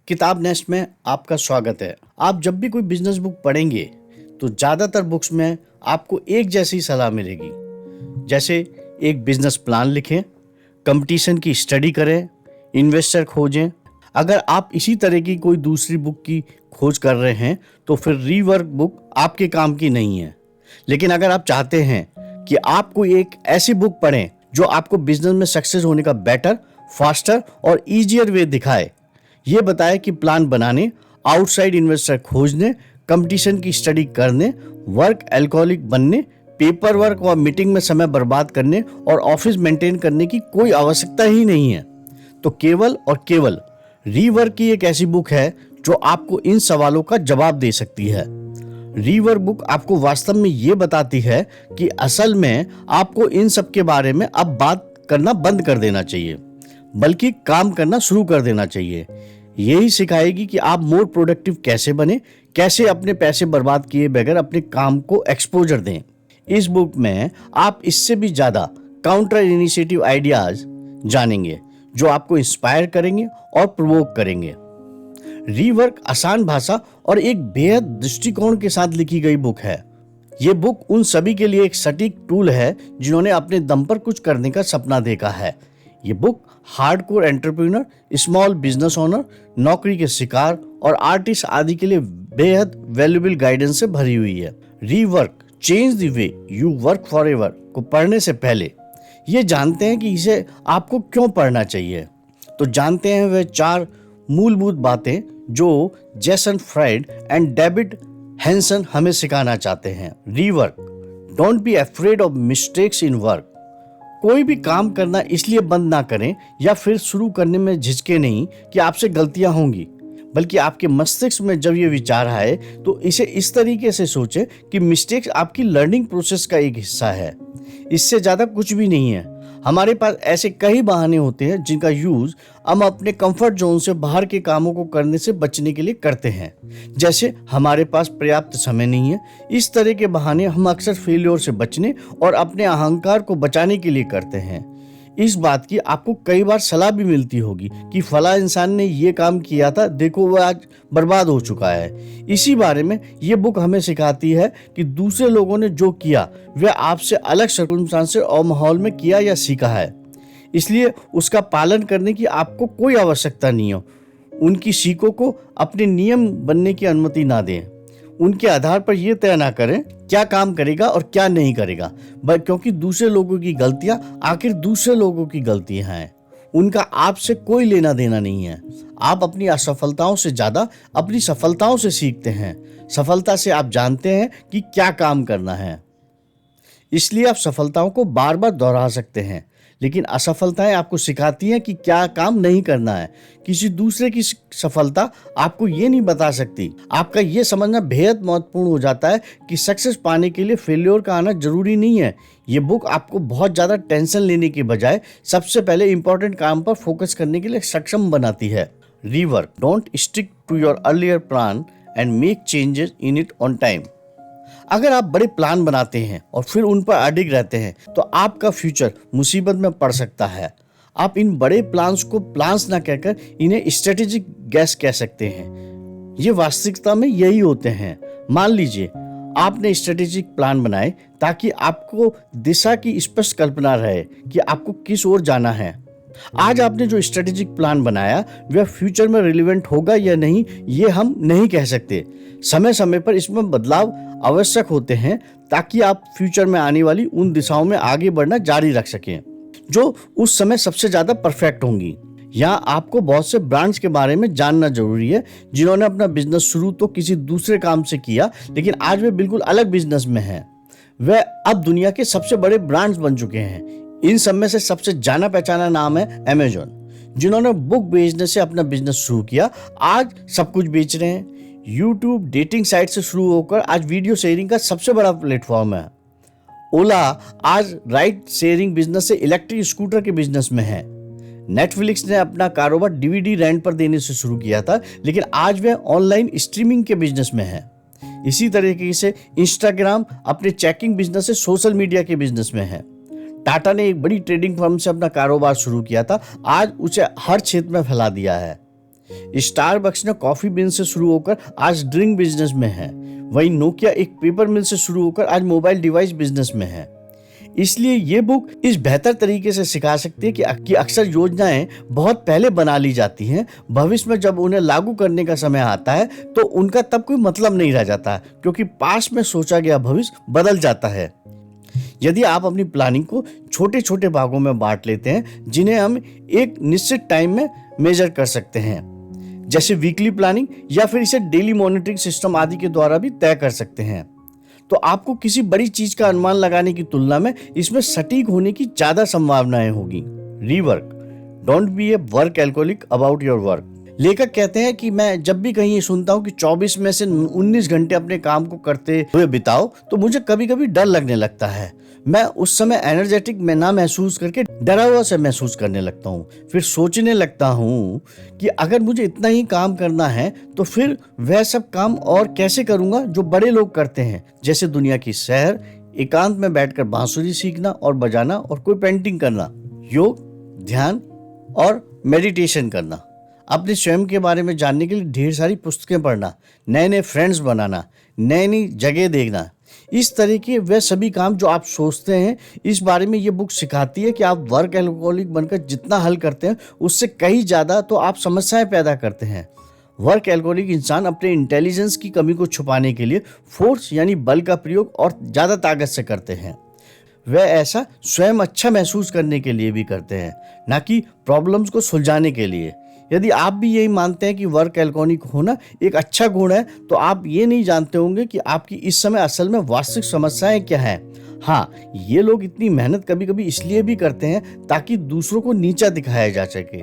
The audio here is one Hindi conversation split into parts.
किताब नेस्ट में आपका स्वागत है। आप जब भी कोई बिजनेस बुक पढ़ेंगे तो ज़्यादातर बुक्स में आपको एक जैसी सलाह मिलेगी, जैसे एक बिजनेस प्लान लिखें, कंपटीशन की स्टडी करें, इन्वेस्टर खोजें। अगर आप इसी तरह की कोई दूसरी बुक की खोज कर रहे हैं तो फिर रीवर्क बुक आपके काम की नहीं है। लेकिन अगर आप चाहते हैं कि आप कोई एक ऐसी बुक पढ़ें जो आपको बिजनेस में सक्सेस होने का बेटर, फास्टर और ईजियर वे दिखाए, ये बताए कि प्लान बनाने, आउटसाइड इन्वेस्टर खोजने, कंपटीशन की स्टडी करने, वर्क एल्कोहलिक बनने, पेपर वर्क और मीटिंग में समय बर्बाद करने और ऑफिस मेंटेन करने की कोई आवश्यकता ही नहीं है, तो केवल और केवल रीवर्क की एक ऐसी बुक है जो आपको इन सवालों का जवाब दे सकती है। रीवर्क बुक आपको वास्तव में ये बताती है कि असल में आपको इन सब के बारे में अब बात करना बंद कर देना चाहिए, बल्कि काम करना शुरू कर देना चाहिए। यही सिखाएगी कि आप मोर प्रोडक्टिव कैसे बने, कैसे अपने पैसे बर्बाद किए बगैर अपने काम को एक्सपोजर दें। इस बुक में आप इससे भी ज्यादा काउंटर इनिशिएटिव आइडियाज जानेंगे जो आपको इंस्पायर करेंगे और प्रोवोक करेंगे। रीवर्क आसान भाषा और एक बेहद दृष्टिकोण के साथ लिखी गई बुक है। ये बुक उन सभी के लिए एक सटीक टूल है जिन्होंने अपने दम पर कुछ करने का सपना देखा है। ये book hardcore entrepreneur, small business owner, नौकरी के शिकार और आर्टिस्ट आदि के लिए बेहद वैल्यूएबल गाइडेंस से भरी हुई है। Rework change the way you work forever को पढ़ने से पहले ये जानते हैं कि इसे आपको क्यों पढ़ना चाहिए। तो जानते हैं वह 4 मूलभूत बातें जो Jason Fried and David Hansson हमें सिखाना चाहते हैं। Rework, don't be afraid of mistakes in work. कोई भी काम करना इसलिए बंद ना करें या फिर शुरू करने में झिझके नहीं कि आपसे गलतियां होंगी, बल्कि आपके मस्तिष्क में जब ये विचार आए तो इसे इस तरीके से सोचें कि मिस्टेक्स आपकी लर्निंग प्रोसेस का एक हिस्सा है। इससे ज़्यादा कुछ भी नहीं है। हमारे पास ऐसे कई बहाने होते हैं जिनका यूज हम अपने कंफर्ट जोन से बाहर के कामों को करने से बचने के लिए करते हैं, जैसे हमारे पास पर्याप्त समय नहीं है। इस तरह के बहाने हम अक्सर फेलियर से बचने और अपने अहंकार को बचाने के लिए करते हैं। इस बात की आपको कई बार सलाह भी मिलती होगी कि फला इंसान ने ये काम किया था, देखो वह आज बर्बाद हो चुका है। इसी बारे में ये बुक हमें सिखाती है कि दूसरे लोगों ने जो किया वह आपसे अलग सर्कमस्टांसेस और माहौल में किया या सीखा है, इसलिए उसका पालन करने की आपको कोई आवश्यकता नहीं हो। उनकी सीखों को अपने नियम बनने की अनुमति ना दें। उनके आधार पर यह तय ना करें क्या काम करेगा और क्या नहीं करेगा, क्योंकि दूसरे लोगों की गलतियां आखिर दूसरे लोगों की गलतियां हैं। उनका आपसे कोई लेना देना नहीं है। आप अपनी असफलताओं से ज्यादा अपनी सफलताओं से सीखते हैं। सफलता से आप जानते हैं कि क्या काम करना है, इसलिए आप सफलताओं को बार बार दोहरा सकते हैं। लेकिन असफलताएं आपको सिखाती हैं कि क्या काम नहीं करना है। किसी दूसरे की सफलता आपको ये नहीं बता सकती। आपका ये समझना बेहद महत्वपूर्ण हो जाता है कि सक्सेस पाने के लिए फेल्योर का आना जरूरी नहीं है। ये बुक आपको बहुत ज़्यादा टेंशन लेने के बजाय सबसे पहले इंपॉर्टेंट काम पर फोकस करने के लिए सक्षम बनाती है। Rework, don't stick to your earlier plan and make changes in it on time. अगर आप बड़े प्लान बनाते हैं और फिर उन पर अडिग रहते हैं तो आपका फ्यूचर मुसीबत में पड़ सकता है। आप इन बड़े प्लान्स को प्लान्स ना कहकर इन्हें स्ट्रेटेजिक गैस कह सकते हैं। ये वास्तविकता में यही होते हैं। मान लीजिए आपने स्ट्रेटेजिक प्लान बनाए ताकि आपको दिशा की स्पष्ट कल्पना रहे कि आपको किस ओर जाना है। आज आपने जो स्ट्रेटेजिक प्लान बनाया वह फ्यूचर में रिलेवेंट होगा या नहीं ये हम नहीं कह सकते। समय समय पर इसमें बदलाव आवश्यक होते हैं ताकि आप फ्यूचर में आने वाली उन दिशाओं में आगे बढ़ना जारी रख सकें जो उस समय सबसे ज्यादा परफेक्ट होंगी। यहाँ आपको बहुत से ब्रांड्स के बारे में जानना जरूरी है जिन्होंने अपना बिजनेस शुरू तो किसी दूसरे काम से किया, लेकिन आज वे बिल्कुल अलग बिजनेस में हैं। वे अब दुनिया के सबसे बड़े ब्रांड्स बन चुके हैं। इन सब में से सबसे जाना पहचाना नाम है अमेजॉन, जिन्होंने बुक बेचने से अपना बिजनेस शुरू किया, आज सब कुछ बेच रहे हैं। यूट्यूब डेटिंग साइट से शुरू होकर आज वीडियो शेयरिंग का सबसे बड़ा प्लेटफॉर्म है। ओला आज राइड शेयरिंग बिजनेस से इलेक्ट्रिक स्कूटर के बिजनेस में है। नेटफ्लिक्स ने अपना कारोबार डीवीडी रेंट पर देने से शुरू किया था, लेकिन आज वह ऑनलाइन स्ट्रीमिंग के बिजनेस में है। इसी तरीके से इंस्टाग्राम अपने चैटिंग बिजनेस से सोशल मीडिया के बिजनेस में है। टाटा ने एक बड़ी ट्रेडिंग फर्म से अपना कारोबार शुरू किया था, आज उसे हर क्षेत्र में फैला दिया है। स्टारबक्स ने कॉफी बिन से शुरू होकर आज ड्रिंक बिजनेस में है। वहीं नोकिया एक पेपर मिल से शुरू होकर आज मोबाइल डिवाइस बिजनेस में है। इसलिए ये बुक इस बेहतर तरीके से सिखा सकती है कि अक्सर योजनाएं बहुत पहले बना ली जाती हैं, भविष्य में जब उन्हें लागू करने का समय आता है तो उनका तब कोई मतलब नहीं रह जाता, क्योंकि पास्ट में सोचा गया भविष्य बदल जाता है। यदि आप अपनी प्लानिंग को छोटे छोटे भागों में बांट लेते हैं जिन्हें हम एक निश्चित टाइम में मेजर कर सकते हैं, जैसे वीकली प्लानिंग या फिर इसे डेली मॉनिटरिंग सिस्टम आदि के द्वारा भी तय कर सकते हैं, तो आपको किसी बड़ी चीज का अनुमान लगाने की तुलना में इसमें सटीक होने की ज्यादा संभावनाएं होगी। Rework, don't B A work alcoholic about your work. लेखक कहते हैं कि मैं जब भी कहीं ये सुनता हूँ कि 24 में से 19 घंटे अपने काम को करते हुए बिताओ, तो मुझे कभी कभी डर लगने लगता है। मैं उस समय एनर्जेटिक में ना महसूस करके डरा हुआ से महसूस करने लगता हूँ। फिर सोचने लगता हूँ कि अगर मुझे इतना ही काम करना है तो फिर वह सब काम और कैसे करूँगा जो बड़े लोग करते हैं, जैसे दुनिया की सैर, एकांत में बैठकर बांसुरी सीखना और बजाना और कोई पेंटिंग करना, योग, ध्यान और मेडिटेशन करना, अपने स्वयं के बारे में जानने के लिए ढेर सारी पुस्तकें पढ़ना, नए नए फ्रेंड्स बनाना, नई नई जगह देखना। इस तरह के वह सभी काम जो आप सोचते हैं, इस बारे में ये बुक सिखाती है कि आप वर्क एल्कोहलिक बनकर जितना हल करते हैं उससे कहीं ज़्यादा तो आप समस्याएं पैदा करते हैं। वर्क एल्कोहलिक इंसान अपने इंटेलिजेंस की कमी को छुपाने के लिए फोर्स यानी बल का प्रयोग और ज़्यादा ताकत से करते हैं। वह ऐसा स्वयं अच्छा महसूस करने के लिए भी करते हैं, ना कि प्रॉब्लम्स को सुलझाने के लिए। यदि आप भी यही मानते हैं कि वर्क एल्कोहलिक होना एक अच्छा गुण है, तो आप ये नहीं जानते होंगे कि आपकी इस समय असल में वास्तविक समस्याएं क्या हैं। हाँ, ये लोग इतनी मेहनत कभी कभी इसलिए भी करते हैं ताकि दूसरों को नीचा दिखाया जा सके,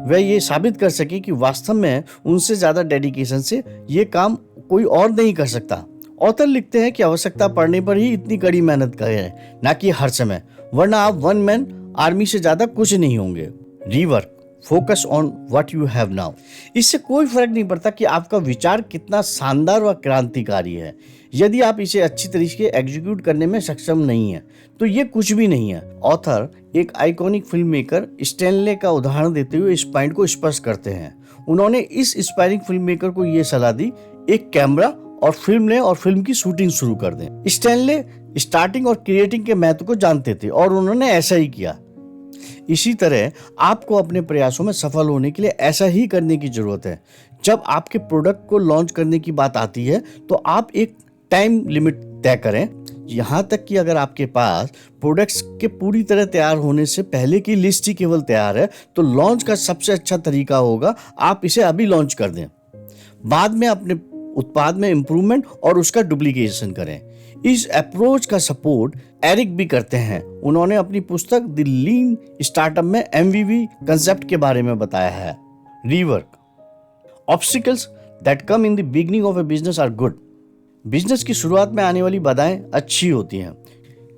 वह ये साबित कर सके कि वास्तव में उनसे ज़्यादा डेडिकेशन से ये काम कोई और नहीं कर सकता। ऑथर लिखते हैं कि आवश्यकता पड़ने पर ही इतनी कड़ी मेहनत करें, ना कि हर समय, वरना आप वन मैन आर्मी से ज़्यादा कुछ नहीं होंगे। Rework, focus on what you have now. इससे कोई फर्क नहीं पड़ता कि आपका विचार कितना शानदार व क्रांतिकारी है, यदि आप इसे अच्छी तरीके से एग्जीक्यूट करने में सक्षम नहीं है तो ये कुछ भी नहीं है। ऑथर एक आइकॉनिक फिल्म मेकर स्टैनले का उदाहरण देते हुए इस पॉइंट को स्पष्ट करते हैं। उन्होंने इस इंस्पायरिंग फिल्म मेकर को यह सलाह दी, एक कैमरा और फिल्म लें और फिल्म की शूटिंग शुरू कर दें। स्टैनले स्टार्टिंग और क्रिएटिंग के महत्व को जानते थे और उन्होंने ऐसा ही किया। इसी तरह आपको अपने प्रयासों में सफल होने के लिए ऐसा ही करने की जरूरत है। जब आपके प्रोडक्ट को लॉन्च करने की बात आती है तो आप एक टाइम लिमिट तय करें। यहाँ तक कि अगर आपके पास प्रोडक्ट्स के पूरी तरह तैयार होने से पहले की लिस्ट ही केवल तैयार है तो लॉन्च का सबसे अच्छा तरीका होगा आप इसे अभी लॉन्च कर दें। बाद में अपने उत्पाद में इंप्रूवमेंट और उसका डुप्लीकेशन करें। इस अप्रोच का सपोर्ट एरिक भी करते हैं। उन्होंने अपनी पुस्तक द लीन स्टार्टअप में MVP कंसेप्ट के बारे में बताया है। Rework, obstacles that come in the beginning of a business are good. Business की शुरुआत में आने वाली बाधाएं अच्छी होती हैं,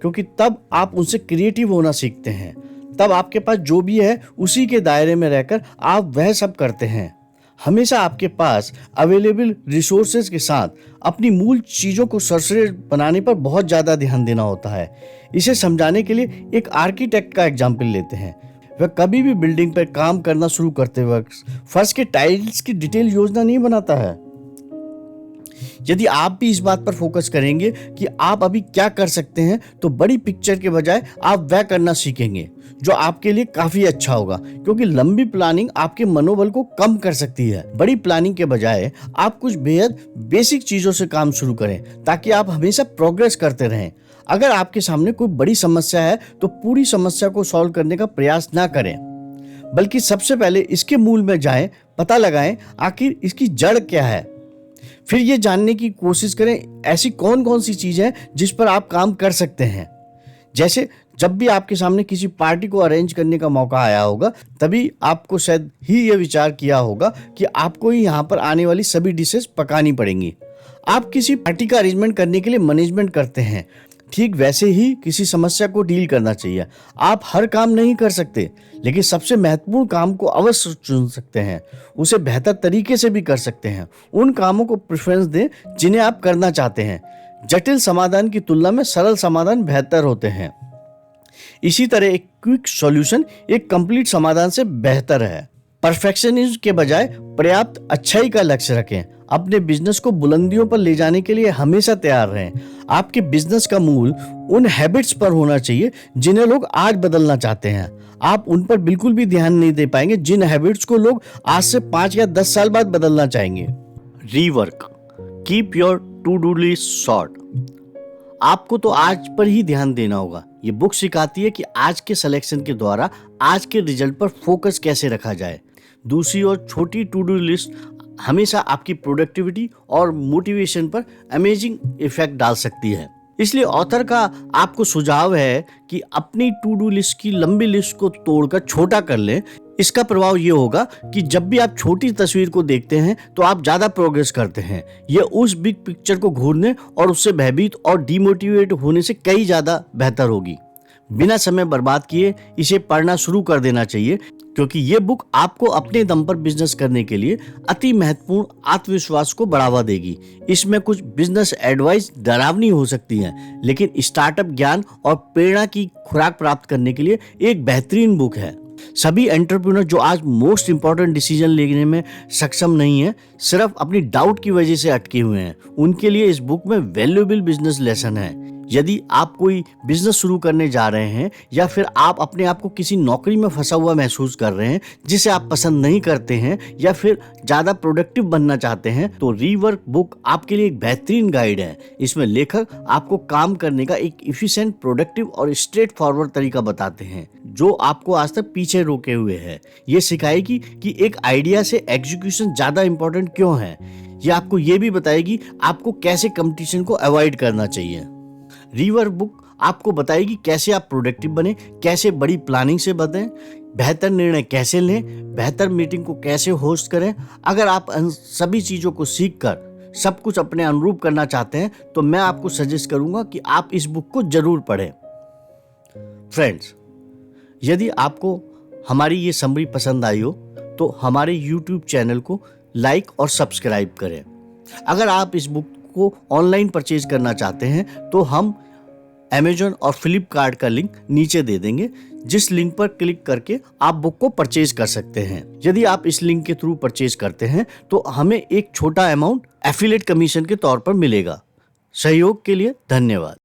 क्योंकि तब आप उनसे क्रिएटिव होना सीखते हैं। तब आपके पास जो भी है उसी के दायरे में रहकर आप वह सब करते हैं। हमेशा आपके पास अवेलेबल रिसोर्सेज के साथ अपनी मूल चीज़ों को सरसरी बनाने पर बहुत ज़्यादा ध्यान देना होता है। इसे समझाने के लिए एक आर्किटेक्ट का एग्जाम्पल लेते हैं। वह कभी भी बिल्डिंग पर काम करना शुरू करते वक्त फर्श के टाइल्स की डिटेल योजना नहीं बनाता है। यदि आप भी इस बात पर फोकस करेंगे कि आप अभी क्या कर सकते हैं तो बड़ी पिक्चर के बजाय आप वह करना सीखेंगे जो आपके लिए काफी अच्छा होगा, क्योंकि लंबी प्लानिंग आपके मनोबल को कम कर सकती है। बड़ी प्लानिंग के बजाय आप कुछ बेहद बेसिक चीजों से काम शुरू करें ताकि आप हमेशा प्रोग्रेस करते रहें। अगर आपके सामने कोई बड़ी समस्या है तो पूरी समस्या को सॉल्व करने का प्रयास ना करें, बल्कि सबसे पहले इसके मूल में जाएं, पता लगाएं आखिर इसकी जड़ क्या है। फिर ये जानने की कोशिश करें ऐसी कौन कौन सी चीजें हैं जिस पर आप काम कर सकते हैं। जैसे जब भी आपके सामने किसी पार्टी को अरेंज करने का मौका आया होगा, तभी आपको शायद ही ये विचार किया होगा कि आपको ही यहाँ पर आने वाली सभी डिशेस पकानी पड़ेंगी। आप किसी पार्टी का अरेंजमेंट करने के लिए मैनेजमेंट करते हैं, ठीक वैसे ही किसी समस्या को डील करना चाहिए। आप हर काम नहीं कर सकते, लेकिन सबसे महत्वपूर्ण काम को अवश्य चुन सकते हैं, उसे बेहतर तरीके से भी कर सकते हैं। उन कामों को प्रेफरेंस दें जिन्हें आप करना चाहते हैं। जटिल समाधान की तुलना में सरल समाधान बेहतर होते हैं। इसी तरह एक क्विक सॉल्यूशन एक कंप्लीट समाधान से बेहतर है। परफेक्शनिज्म के बजाय पर्याप्त अच्छाई का लक्ष्य रखें। अपने बिजनेस को बुलंदियों पर ले जाने के लिए हमेशा तैयार रहें। आपके बिजनेस का मूल उन हैबिट्स पर होना चाहिए जिन्हें लोग आज बदलना चाहते हैं। आप उन पर बिल्कुल भी ध्यान नहीं दे पाएंगे जिन हैबिट्स को लोग आज से 5 या 10 साल बाद बदलना चाहेंगे। Rework, keep your to do list short. आपको तो आज पर ही ध्यान देना होगा। ये बुक सिखाती है कि आज के सिलेक्शन के द्वारा आज के रिजल्ट पर फोकस कैसे रखा जाए। दूसरी ओर छोटी टू डू लिस्ट हमेशा आपकी प्रोडक्टिविटी और मोटिवेशन पर अमेजिंग इफेक्ट डाल सकती है। इसलिए ऑथर का आपको सुझाव है कि अपनी टू डू लिस्ट की लंबी लिस्ट को तोड़कर छोटा कर लें। इसका प्रभाव ये होगा कि जब भी आप छोटी तस्वीर को देखते हैं तो आप ज्यादा प्रोग्रेस करते हैं। यह उस बिग पिक्चर को घूरने और उससे भयभीत और डिमोटिवेट होने से कई ज्यादा बेहतर होगी। बिना समय बर्बाद किए इसे पढ़ना शुरू कर देना चाहिए, क्योंकि ये बुक आपको अपने दम पर बिजनेस करने के लिए अति महत्वपूर्ण आत्मविश्वास को बढ़ावा देगी। इसमें कुछ बिजनेस एडवाइस डरावनी हो सकती हैं, लेकिन स्टार्टअप ज्ञान और प्रेरणा की खुराक प्राप्त करने के लिए एक बेहतरीन बुक है। सभी एंटरप्रेन्योर जो आज मोस्ट इंपॉर्टेंट डिसीजन लेने में सक्षम नहीं है, सिर्फ अपनी डाउट की वजह से अटके हुए हैं, उनके लिए इस बुक में वैल्यूएबल बिजनेस लेसन है। यदि आप कोई बिजनेस शुरू करने जा रहे हैं या फिर आप अपने आप को किसी नौकरी में फंसा हुआ महसूस कर रहे हैं जिसे आप पसंद नहीं करते हैं, या फिर ज़्यादा प्रोडक्टिव बनना चाहते हैं, तो रीवर्क बुक आपके लिए एक बेहतरीन गाइड है। इसमें लेखक आपको काम करने का एक इफिशिएंट, प्रोडक्टिव और स्ट्रेट फॉरवर्ड तरीका बताते हैं जो आपको आज तक पीछे रोके हुए है। ये सिखाएगी कि एक आइडिया से एग्जीक्यूशन ज़्यादा इंपॉर्टेंट क्यों है। ये आपको ये भी बताएगी आपको कैसे कंपटीशन को अवॉइड करना चाहिए। रीवर्क बुक आपको बताएगी कैसे आप प्रोडक्टिव बने, कैसे बड़ी प्लानिंग से बदलें, बेहतर निर्णय कैसे लें, बेहतर मीटिंग को कैसे होस्ट करें। अगर आप इन सभी चीज़ों को सीखकर सब कुछ अपने अनुरूप करना चाहते हैं तो मैं आपको सजेस्ट करूंगा कि आप इस बुक को जरूर पढ़ें। फ्रेंड्स, यदि आपको हमारी ये समरी पसंद आई हो तो हमारे YouTube चैनल को लाइक और सब्सक्राइब करें। अगर आप इस बुक को ऑनलाइन परचेज करना चाहते हैं तो हम Amazon और Flipkart का लिंक नीचे दे देंगे, जिस लिंक पर क्लिक करके आप बुक को परचेज कर सकते हैं। यदि आप इस लिंक के थ्रू परचेज करते हैं तो हमें एक छोटा अमाउंट एफिलिएट कमीशन के तौर पर मिलेगा। सहयोग के लिए धन्यवाद।